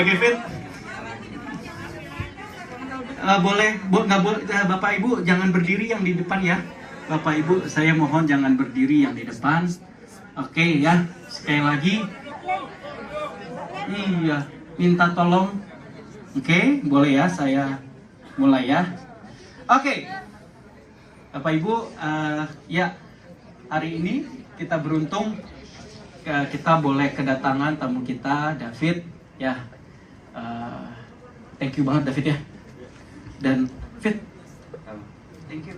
Oke, Fit. Boleh, nggak boleh, Bapak Ibu jangan berdiri yang di depan ya. Bapak Ibu, saya mohon jangan berdiri yang di depan. Oke ya, sekali lagi. Iya, minta tolong. Oke, boleh ya, saya mulai ya. Oke, Bapak Ibu, ya hari ini kita beruntung kita boleh kedatangan tamu kita, David. Ya, thank you banget David ya. Dan Fit, thank you.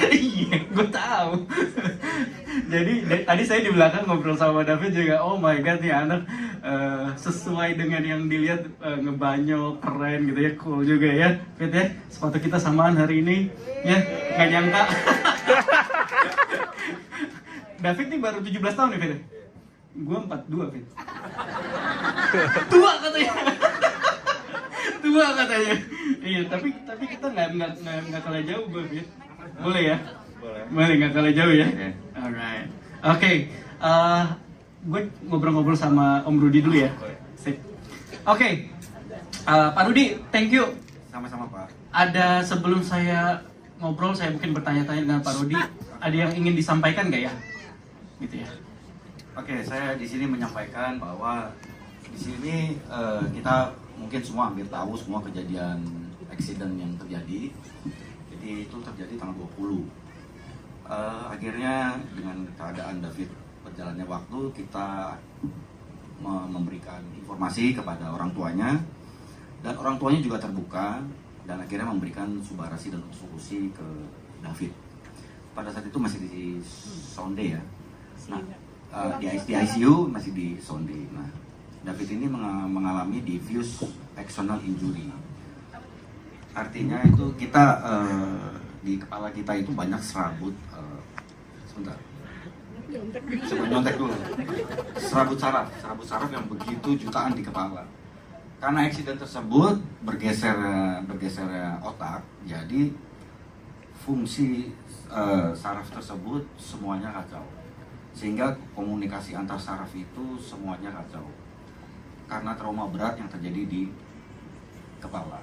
Iya, gue tahu. Jadi tadi saya di belakang ngobrol sama David juga. Oh my god, nih anak sesuai dengan yang dilihat ngebanyol, keren gitu ya, cool juga ya, Fit ya. Sepatu kita samaan hari ini, ya nggak nyangka. David nih baru 17 tahun nih Fit. Gue 42 Fit. Tua katanya. Tua katanya. Iya, tapi kita nggak kalah jauh gue, Fit. Boleh ya? Boleh nggak kalah jauh ya? Alright. Oke. Gue ngobrol-ngobrol sama Om Rudi dulu ya. Sip. Oke. Pak Rudi, thank you. Sama-sama Pak. Ada sebelum saya ngobrol, saya mungkin bertanya-tanya dengan Pak Rudi. Ada yang ingin disampaikan nggak ya? Gitu ya. Oke, saya di sini menyampaikan bahwa di sini kita mungkin semua hampir tahu semua kejadian accident yang terjadi. Jadi itu terjadi tanggal 20. Akhirnya dengan keadaan David berjalannya waktu, kita memberikan informasi kepada orang tuanya, dan orang tuanya juga terbuka dan akhirnya memberikan subarasi dan eksekusi ke David. Pada saat itu masih di sonde ya. Nah, di ICU masih di sonde. Nah, David ini mengalami diffuse axonal injury. Artinya itu kita di kepala kita itu banyak serabut. Sebentar. Coba nyontek dulu. Serabut saraf yang begitu jutaan di kepala. Karena eksiden tersebut bergeser otak, jadi fungsi saraf tersebut semuanya kacau. Sehingga komunikasi antar saraf itu semuanya kacau karena trauma berat yang terjadi di kepala.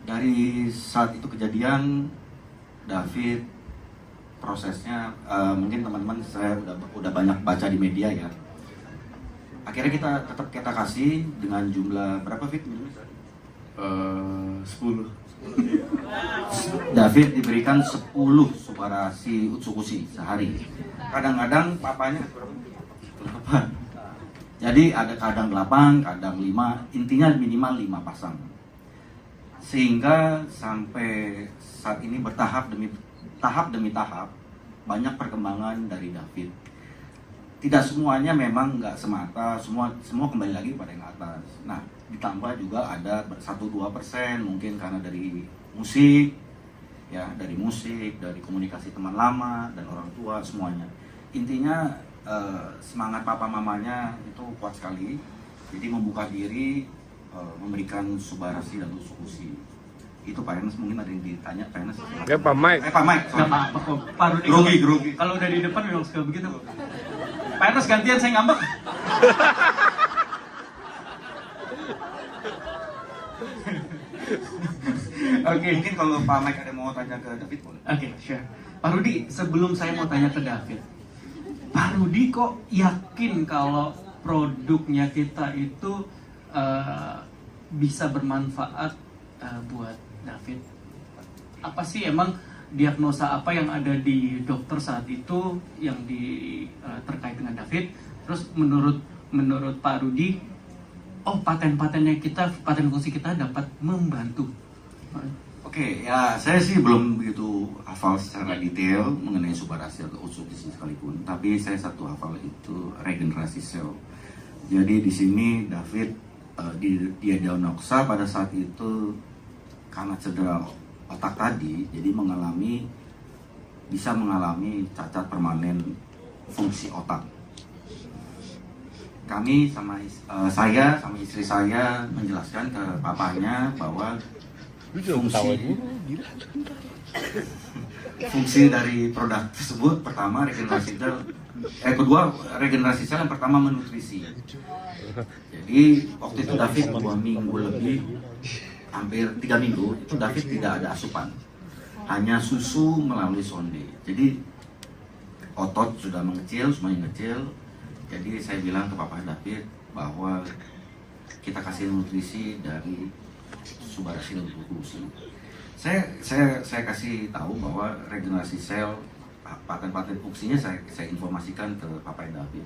Dari saat itu kejadian, David prosesnya mungkin teman-teman saya udah banyak baca di media ya. Akhirnya kita kasih dengan jumlah berapa Fit? 10. David diberikan 10 subarasi utsukushi sehari. Kadang-kadang papanya berapa? Jadi ada kadang 8, kadang 5, intinya minimal 5 pasang. Sehingga sampai saat ini bertahap demi tahap banyak perkembangan dari David. Tidak semuanya memang nggak semata, semua kembali lagi pada yang atas. Nah, ditambah juga ada 1-2% mungkin karena dari musik, ya dari komunikasi teman lama dan orang tua semuanya. Intinya semangat papa mamanya itu kuat sekali, jadi membuka diri, memberikan subarasi dan eksekusi. Itu Pak Ernest, mungkin ada yang ditanya Pak Ernest. Ya Pak Mike. Pak Mike. Nggak apa-apa kok. Pak Rudi, Grogi. kalau udah di depan memang suka begitu. Pak Ernest gantian, saya ngambek. Oke. Mungkin kalau Pak Mike ada mau tanya ke David boleh. Oke, sure. Pak Rudi, sebelum saya mau tanya ke David, Pak Rudi kok yakin kalau produknya kita itu bisa bermanfaat buat David? Apa sih emang diagnosa apa yang ada di dokter saat itu yang terkait dengan David? Terus menurut Pak Rudi, oh paten fungsi kita dapat membantu. Oke, ya saya sih belum begitu hafal secara detail mengenai subarasi atau utsukushi sekalipun, tapi saya satu hafal itu regenerasi sel. Jadi di sini David dia diagnosa pada saat itu karena cedera otak tadi, jadi bisa mengalami cacat permanen fungsi otak. Kami saya sama istri saya menjelaskan ke papanya bahwa fungsi dari produk tersebut pertama regenerasi sel, kedua regenerasi sel, yang pertama menutrisi. Jadi waktu itu David 2 minggu lebih, hampir 3 minggu itu David tidak ada asupan, hanya susu melalui sonde. Jadi otot sudah mengecil, semuanya kecil. Jadi saya bilang ke Papa David bahwa kita kasih nutrisi dari Subarasil Glukosi. Saya kasih tahu bahwa regenerasi sel, paten-paten fungsinya saya informasikan ke Papa David.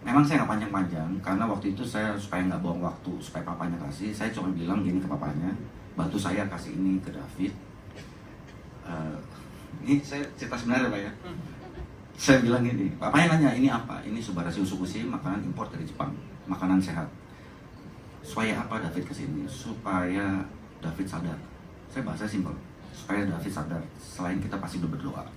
Memang saya nggak panjang-panjang karena waktu itu saya supaya nggak buang waktu, supaya papanya kasih, saya cuma bilang gini ke papanya, bantu saya kasih ini ke David. Ini saya cerita sebenarnya Pak ya. Saya bilang gini, papanya nanya ini apa? Ini Subarasil Glukosi, makanan impor dari Jepang, makanan sehat. Supaya apa David kesini? Supaya David sadar. Saya bahasa simpel, supaya David sadar. Selain kita pasti berdoa,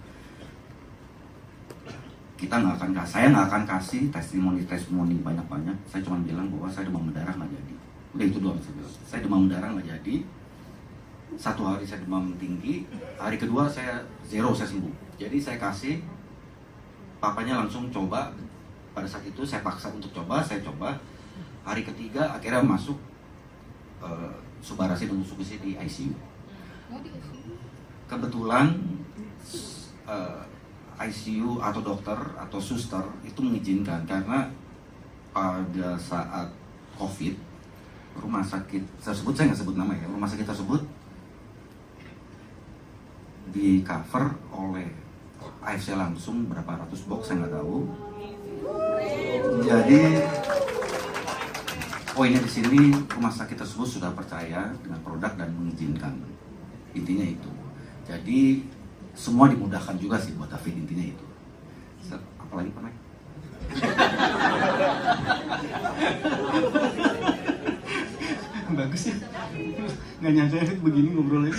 saya nggak akan kasih testimoni banyak-banyak. Saya cuma bilang bahwa saya demam berdarah nggak jadi. Udah itu doang saya bilang. Saya demam berdarah nggak jadi. 1 hari saya demam tinggi, hari kedua saya zero, saya sembuh. Jadi saya kasih, papanya langsung coba. Pada saat itu saya paksa untuk coba, saya coba. Hari ketiga akhirnya masuk Subarasil Glukosi di ICU. Kebetulan ICU atau dokter atau suster itu mengizinkan karena pada saat COVID rumah sakit tersebut, saya nggak sebut nama ya, rumah sakit tersebut di cover oleh AFC langsung berapa ratus box saya nggak tahu. Jadi poinnya di sini rumah sakit tersebut sudah percaya dengan produk dan mengizinkan, intinya itu. Jadi semua dimudahkan juga sih buat David, intinya itu. Apalagi Pak Mike? Bagus ya, nggak nyangka David begini ngobrolnya.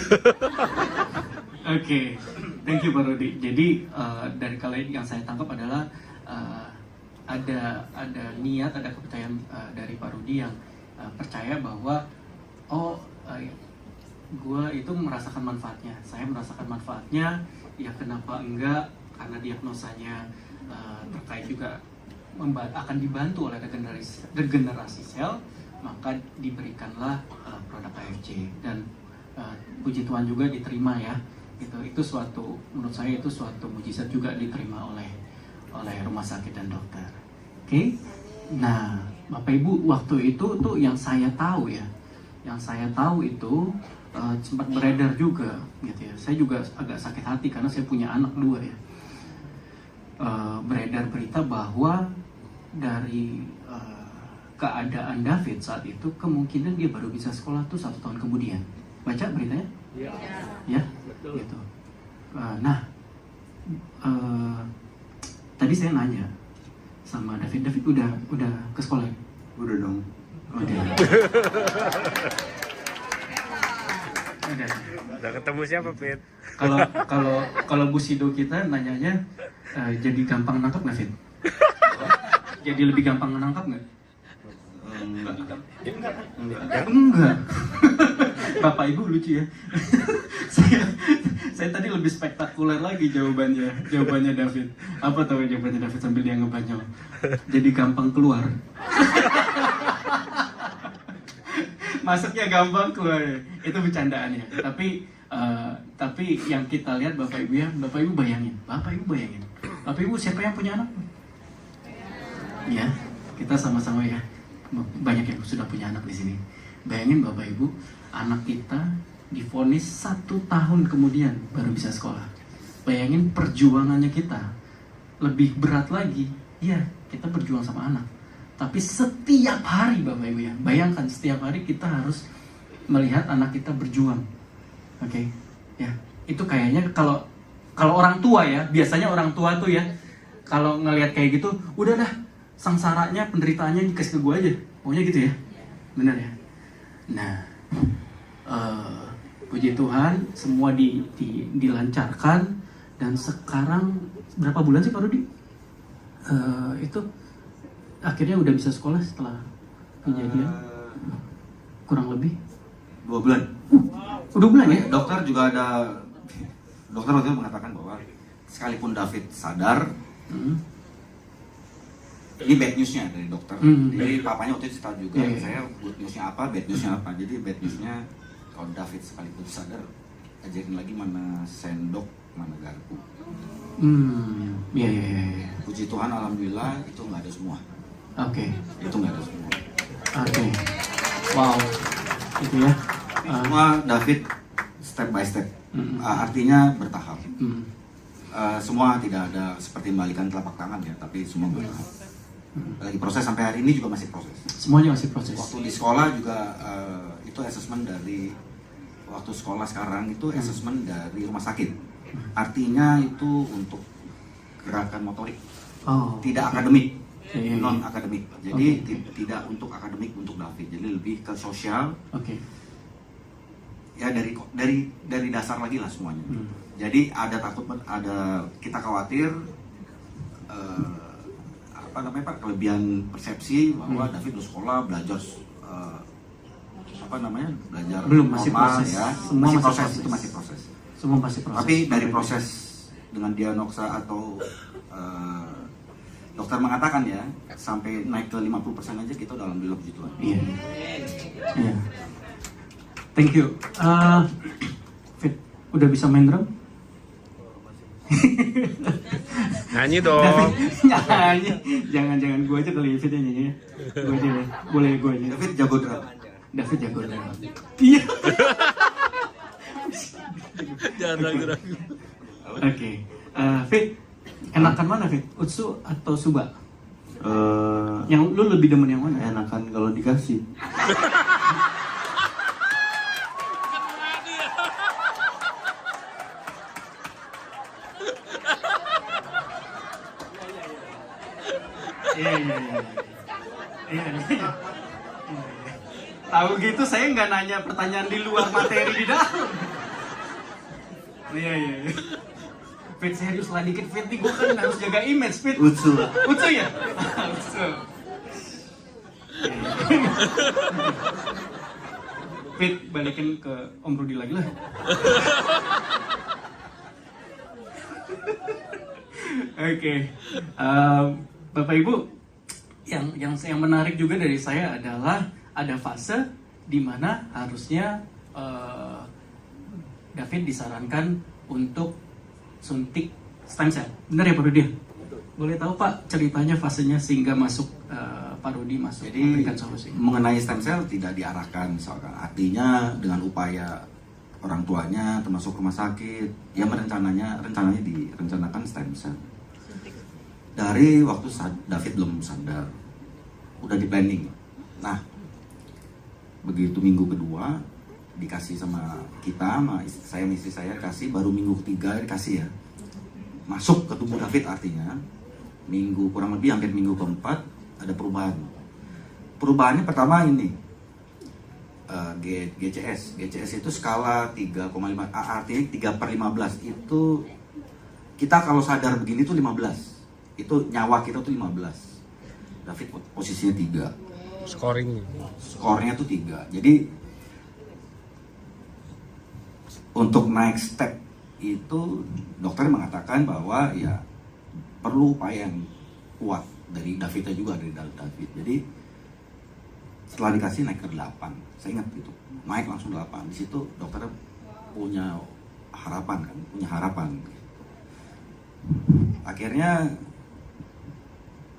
Oke, thank you Pak Rudi. Jadi dari kalian yang saya tangkap adalah ada niat, ada kepercayaan dari Pak Rudi yang percaya bahwa gue itu merasakan manfaatnya, saya merasakan manfaatnya, ya kenapa enggak, karena diagnosanya terkait juga akan dibantu oleh regenerasi sel, maka diberikanlah produk AFC dan puji Tuhan juga diterima ya. Itu suatu, menurut saya itu suatu mujizat juga diterima oleh rumah sakit dan dokter. Oke? Nah, Bapak Ibu, waktu itu tuh yang saya tahu itu sempat beredar juga gitu ya. Saya juga agak sakit hati karena saya punya anak 2 ya. Beredar berita bahwa dari keadaan David saat itu kemungkinan dia baru bisa sekolah tuh 1 tahun kemudian. Baca beritanya? Iya. Ya, betul. Gitu. Tadi saya nanya sama David udah ke sekolah? Udah dong. Udah. Udah ketemu siapa, Fit? Kalau Bu Sido kita nanyanya jadi gampang nangkap nggak, Fit? Jadi lebih gampang menangkap nggak? Enggak. Bapak Ibu lucu ya. saya tadi lebih spektakuler lagi jawabannya David. Apa tahu jawabannya David sambil dia ngebanyol? Jadi gampang keluar. Masuknya gampang, keluar. Itu bercandaannya. Tapi yang kita lihat Bapak Ibu bayangin. Bapak Ibu siapa yang punya anak? Ya, kita sama-sama ya. Banyak yang sudah punya anak di sini. Bayangin Bapak Ibu, anak kita divonis 1 tahun kemudian baru bisa sekolah. Bayangin perjuangannya kita lebih berat lagi. Ya, kita berjuang sama anak. Tapi setiap hari Bapak Ibu ya, bayangkan setiap hari kita harus melihat anak kita berjuang. Oke, ya itu kayaknya kalau orang tua ya, biasanya orang tua tuh ya, kalau ngelihat kayak gitu, udah dah sengsaranya, penderitaannya dikasih ke gue aja, pokoknya gitu ya, benar ya. Nah, puji Tuhan semua dilancarkan dan sekarang berapa bulan sih Pak Rudi? Itu akhirnya udah bisa sekolah setelah kejadian kurang lebih 2 bulan. 2 bulan ya? Dokter juga ada dokter waktu itu mengatakan bahwa sekalipun David sadar, ini bad newsnya dari dokter. Jadi papanya waktu itu cerita juga, saya good newsnya apa, bad newsnya apa. Jadi bad newsnya kalau David sekalipun sadar, ajarin lagi mana sendok, mana garpu. Iya. Puji Tuhan, alhamdulillah itu nggak ada semua. Oke. Itu nggak ada semua. Oke. Wow. Itu ya. Semua David step by step. Artinya bertahap. Semua tidak ada seperti membalikan telapak tangan ya, tapi semua bertahap. Lagi proses sampai hari ini juga masih proses. Semuanya masih proses. Waktu di sekolah juga itu assessment dari waktu sekolah sekarang itu assessment dari rumah sakit. Artinya itu untuk gerakan motorik, tidak akademik, non akademik. Jadi tidak untuk akademik untuk David. Jadi lebih ke sosial. Ya dari dasar lagi lah semuanya. Jadi ada kita khawatir kelebihan persepsi bahwa David di sekolah belajar belajar belum, masih normal, proses ya. Semua masih proses. Itu masih proses. Semua masih proses. Tapi dari proses dengan diagnosa atau dokter mengatakan ya sampai naik ke 50% aja kita udah alhamdulillah puji Tuhan. Iya. Thank you. Fit, udah bisa main drum? Nyanyi dong. Nyanyi. Jangan gue aja kali ya Fit nyanyi. Gue aja deh. Boleh gue aja. David jago drum. David jago drum. Iya. Jangan ragu-ragu. Oke. Fit, enakan mana Fit? Utsu atau Suba? Yang lu lebih demen yang mana? Enakan kalau dikasih. Iya. Tahu gitu saya nggak nanya pertanyaan di luar materi di dalam. Iya. Fit, serius lah dikit Fit nih, gue kan harus jaga image Fit. Utsu ya? Utsu. Fit, balikin ke Om Rudi lagi lah. Oke. Bapak Ibu, yang menarik juga dari saya adalah ada fase di mana harusnya David disarankan untuk suntik stem cell. Benar ya Pak Rudi? Boleh tahu Pak ceritanya fasenya sehingga masuk Pak Rudi masuk memberikan solusi? Mengenai stem cell tidak diarahkan misalkan. Artinya dengan upaya orang tuanya termasuk rumah sakit yang rencananya direncanakan stem cell. Dari waktu David belum sadar, udah di planning. Nah, begitu minggu kedua dikasih sama kita, sama istri saya kasih, baru minggu ketiga dikasih ya, masuk ke tubuh David. Artinya minggu kurang lebih hampir minggu keempat ada perubahan. Perubahannya pertama ini GCS itu skala 3,5, artinya 3/15. Itu kita kalau sadar begini tuh 15. Itu nyawa kita tuh 15. David posisinya 3. Skornya tuh 3. Jadi untuk naik step itu dokter mengatakan bahwa ya perlu upaya yang kuat dari Davidnya juga, dari David. Jadi setelah dikasih naik ke 8. Saya ingat itu. Naik langsung 8. Di situ dokter punya harapan. Akhirnya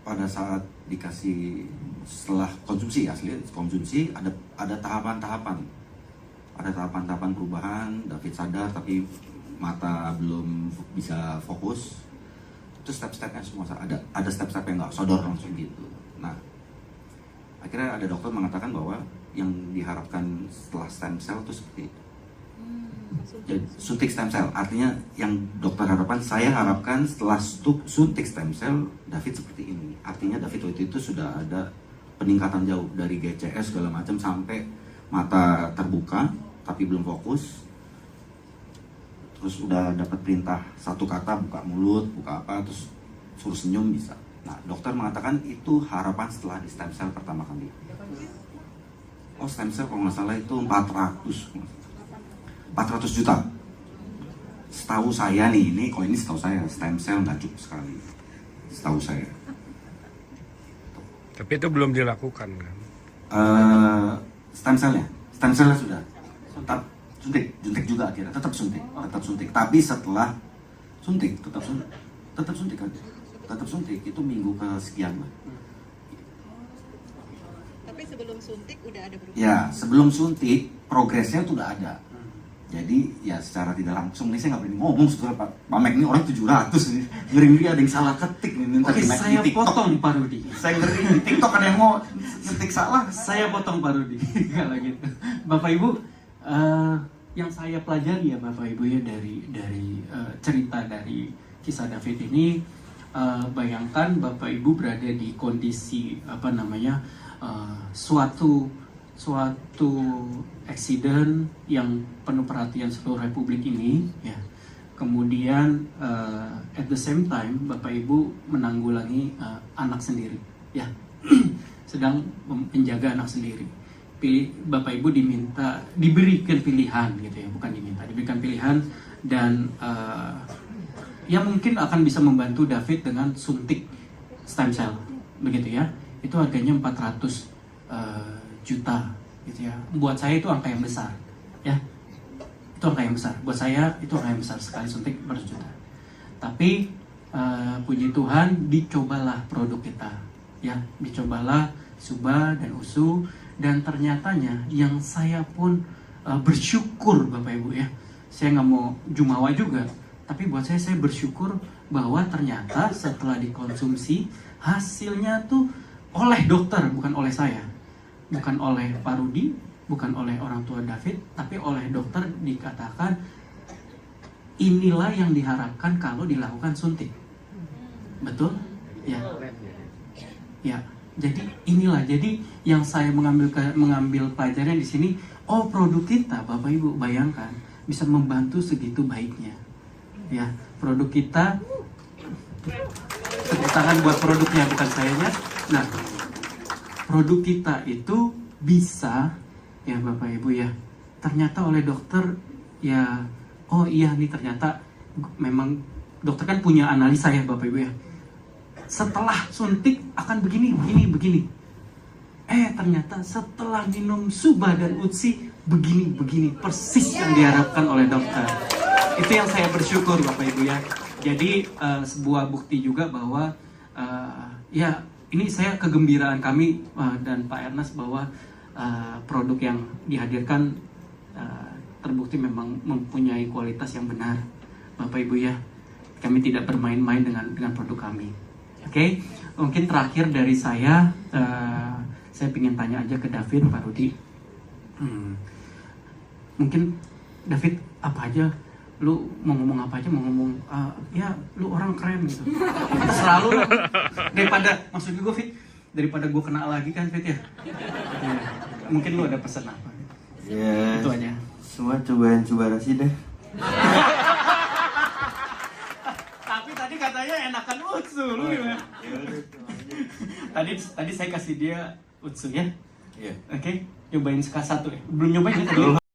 pada saat dikasih, setelah konsumsi ada tahapan-tahapan perubahan. David sadar tapi mata belum bisa fokus. Itu step-stepnya semua ada step-step yang nggak sodor langsung gitu. Nah, akhirnya ada dokter mengatakan bahwa yang diharapkan setelah stem cell itu seperti itu. Jadi, suntik stem cell, artinya yang dokter saya harapkan setelah suntik stem cell David seperti ini. Artinya David waktu itu sudah ada peningkatan jauh dari GCS segala macam sampai mata terbuka tapi belum fokus. Terus udah dapat perintah satu kata, buka mulut, buka apa, terus suruh senyum bisa. Nah, dokter mengatakan itu harapan setelah di stem cell pertama kali. Stem cell kalau nggak salah itu 400 juta. setahu saya nih, ini setahu saya stem cell nggak cukup sekali, setahu saya. Tapi itu belum dilakukan kan? Stem cellnya sudah. Tetap suntik juga akhirnya, tetap suntik. Tapi setelah suntik, tetap suntik kan, tetap suntik itu minggu kesekian lah. Tapi sebelum suntik udah ada perubahan? Ya, sebelum suntik progresnya tuh udah ada. Jadi ya secara tidak langsung nih saya nggak berani ngomong sebetulnya Pak Mek ini orang 700 nih. Ngeri ada yang salah ketik nih minta Oke, di saya TikTok. potong Pak Rudi. Saya ngeri di TikTok ada yang mau ngetik salah. Saya potong Pak Rudi. Kalau gitu. Bapak Ibu, yang saya pelajari ya Bapak Ibu ya dari cerita dari kisah David ini, bayangkan Bapak Ibu berada di kondisi suatu accident yang penuh perhatian seluruh Republik ini ya. Kemudian at the same time Bapak Ibu menanggulangi anak sendiri ya. Sedang menjaga anak sendiri. Bapak Ibu diberikan pilihan gitu ya, bukan diberikan pilihan dan ya mungkin akan bisa membantu David dengan suntik stem cell begitu ya. Itu harganya 400 juta gitu ya. Buat saya itu angka yang besar ya. Itu angka yang besar. Buat saya itu angka yang besar sekali suntik 400 juta. Tapi puji Tuhan dicobalah produk kita ya, dicobalah Suba dan Usu, dan ternyatanya yang saya pun bersyukur Bapak Ibu ya. Saya nggak mau jumawa juga, tapi buat saya bersyukur bahwa ternyata setelah dikonsumsi hasilnya tuh oleh dokter, bukan oleh saya, bukan oleh Pak Rudi, bukan oleh orang tua David, tapi oleh dokter dikatakan inilah yang diharapkan kalau dilakukan suntik. Betul? Ya. Ya. Jadi inilah, jadi yang saya mengambil pelajaran di sini, oh produk kita Bapak Ibu bayangkan bisa membantu segitu baiknya. Ya, produk kita, tepuk tangan buat produknya bukan sayanya. Nah, produk kita itu bisa ya Bapak Ibu ya, ternyata oleh dokter ya, oh iya nih ternyata memang dokter kan punya analisa ya Bapak Ibu ya. Setelah suntik akan begini. Ternyata setelah minum Suba dan Utsi begini persis yang diharapkan oleh dokter. Itu yang saya bersyukur Bapak Ibu ya. Jadi sebuah bukti juga bahwa ya ini saya kegembiraan kami dan Pak Ernest bahwa produk yang dihadirkan terbukti memang mempunyai kualitas yang benar Bapak Ibu ya. Kami tidak bermain-main dengan produk kami. Oke, mungkin terakhir dari saya ingin tanya aja ke David, Pak Rudi. Mungkin David apa aja, lu mau ngomong apa aja, mau ngomong ya lu orang keren gitu. Selalu daripada, maksud gue Fit, daripada gue kena lagi kan Fit ya. Mungkin lu ada pesan apa? Ya, itu aja. Semua coba sih deh. Tapi tadi katanya enakan Utsu, lu gimana? Tadi saya kasih dia Utsu ya. Iya. Oke, nyobain seka 1 ya. Belum nyobain ya tadi.